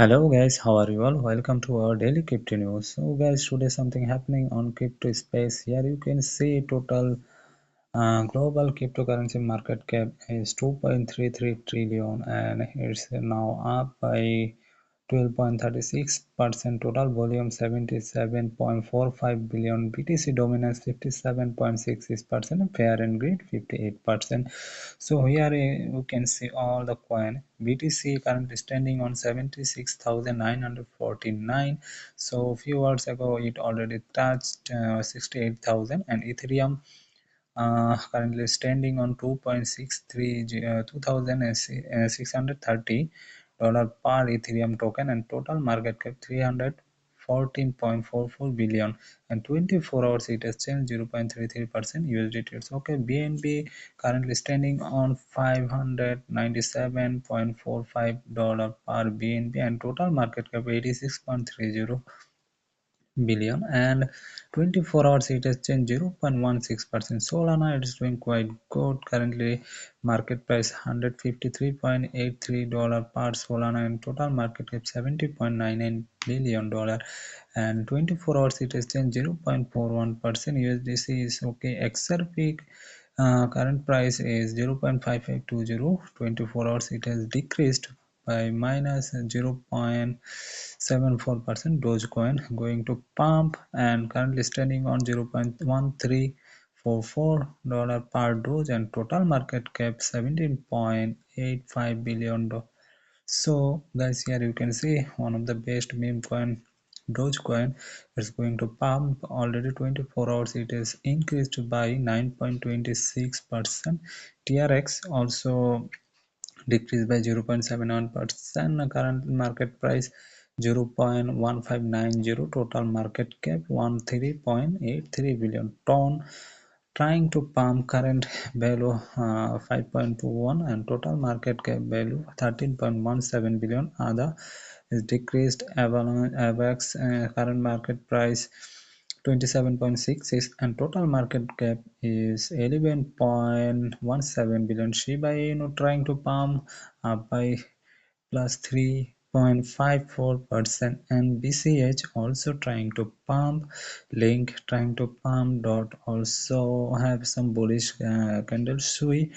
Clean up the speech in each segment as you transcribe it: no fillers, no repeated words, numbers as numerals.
Hello guys, how are you all? Welcome to our daily crypto news. So guys, today something happening on crypto space. Here you can see total global cryptocurrency market cap is 2.33 trillion and it's now up by 12.36%. Total volume 77.45 billion. BTC dominance 57.66%. Fair and Greed 58%. So here you can see all the coin. BTC currently standing on 76,949. So few hours ago it already touched 68,000, and Ethereum currently standing on 2.63 $2,630 per Ethereum token, and total market cap 314.44 billion, and 24 hours it has changed 0.33% USDT. It's okay. BNB currently standing on $597.45 per BNB, and total market cap 86.30 billion, and 24 hours it has changed 0.16%. Solana it is doing quite good. Currently market price $153.83 per Solana, and total market cap $70.99 billion, and 24 hours it has changed 0.41%. USDC is okay. XRP current price is 0.5520. 24 hours it has decreased by minus 0.74%. Dogecoin going to pump and currently standing on $0.1344 per Doge, and total market cap 17.85 billion. So guys, here you can see one of the best meme coin, Dogecoin, is going to pump. Already 24 hours it is increased by 9.26%. TRX also decreased by 0.71%. Current market price 0.1590. Total market cap 13.83 billion. Ton trying to pump, current value 5.21, and total market cap value 13.17 billion. Other is decreased. Avax current market price 27.66, and total market cap is 11.17 billion. Shiba Inu trying to pump up by plus 3.54%, and BCH also trying to pump. Link trying to pump. Dot also have some bullish candle. Sui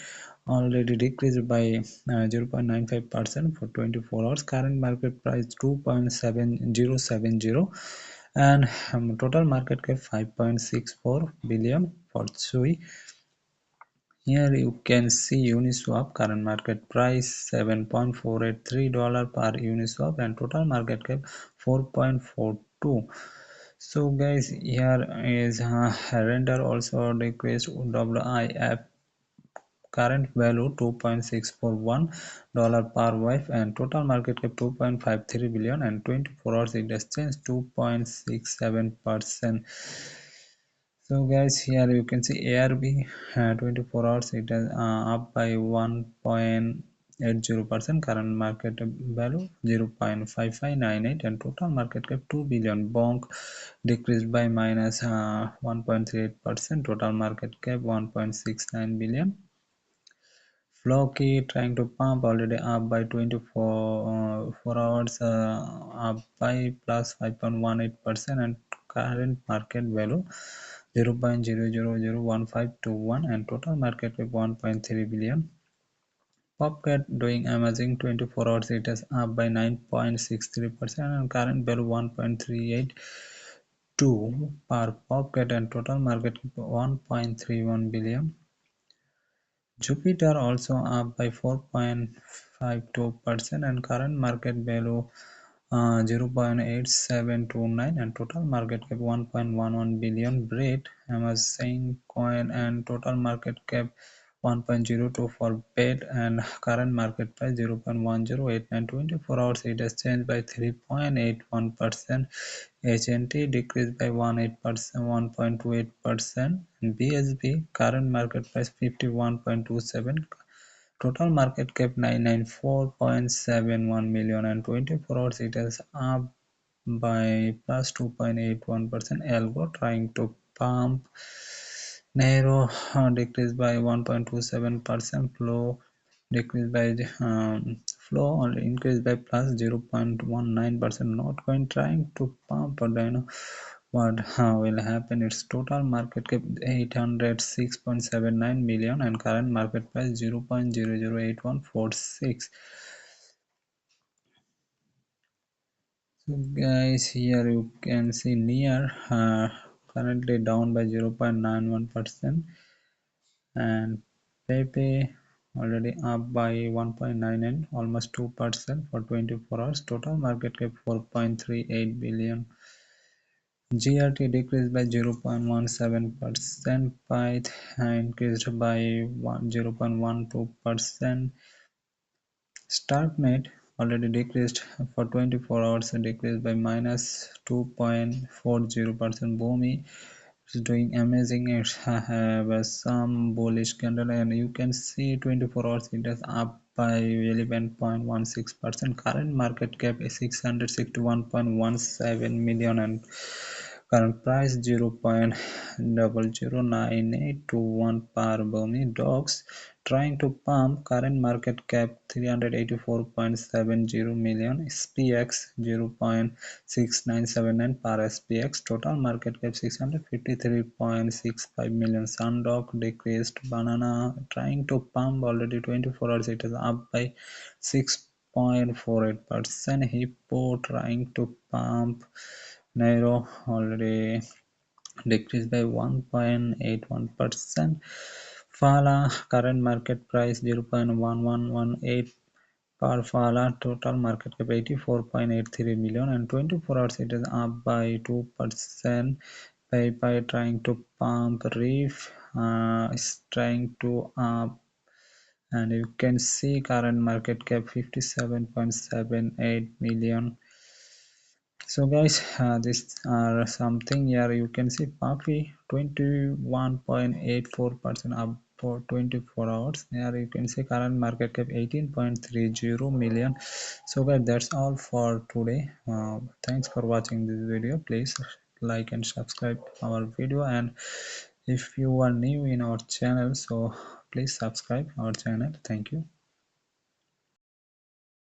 already decreased by 0.95% for 24 hours. Current market price 2.7070, and total market cap 5.64 billion for Sui. Here you can see Uniswap current market price $7.483 per Uniswap, and total market cap 4.42. So guys, here is render also decreased. WIF current value $2.641 per wife, and total market cap 2.53 billion, and 24 hours it has changed 2.67%. So guys, here you can see ARB 24 hours it is up by 1.80%. Current market value 0.5598, and total market cap 2 billion. Bonk decreased by minus 1.38%. Total market cap 1.69 billion. Floki trying to pump, already up by 24 4 hours, up by plus 5.18%, and current market value 0.000151, and total market cap 1.3 billion. Popcat doing amazing. 24 hours it is up by 9.63%, and current value 1.382 per Popcat, and total market cap 1.31 billion. Jupiter also up by 4.52%, and current market value 0.8729, and total market cap 1.11 billion. Brit Amazing coin, and total market cap 1.02 for bet, and current market price 0.1089. 24 hours it has changed by 3.81%. HNT decreased by 1.28%, and BSB current market price 51.27. Total market cap 994.71 million, and 24 hours it is up by plus 2.81%. Algo trying to pump. Narrow decreased by 1.27%. Flow decreased by flow only increased by plus 0.19%. Not going trying to pump, but I know what will happen. Its total market cap 806.79 million and current market price 0.008146. So guys, here you can see near currently down by 0.91%, and Pepe already up by 1.99, almost 2% for 24 hours. Total market cap 4.38 billion. GRT decreased by 0.17%, Pyth increased by 0.12%. Starknet already decreased for 24 hours, decreased by minus 2.40%. Boomi is doing amazing. It have some bullish candle, and you can see 24 hours it is up by 11.16%. Current market cap is 661.17 million and current price 0.0098 to 1 per Boomi. Dogs trying to pump, current market cap 384.70 million. SPX 0.6979 per SPX. Total market cap 653.65 million. Sundog decreased. Banana trying to pump, already 24 hours it is up by 6.48%. Hippo trying to pump. Nairo already decreased by 1.81%. Fala current market price 0.1118 per Fala. Total market cap 84.83 million and 24 hours it is up by 2%. PayPal trying to pump. Reef is trying to up, and you can see current market cap 57.78 million. So guys, these are something here. You can see Puffy 21.84% up for 24 hours. Here you can see current market cap 18.30 million. So guys, that's all for today. Thanks for watching this video. Please like and subscribe our video, and if you are new in our channel, so please subscribe our channel. Thank you.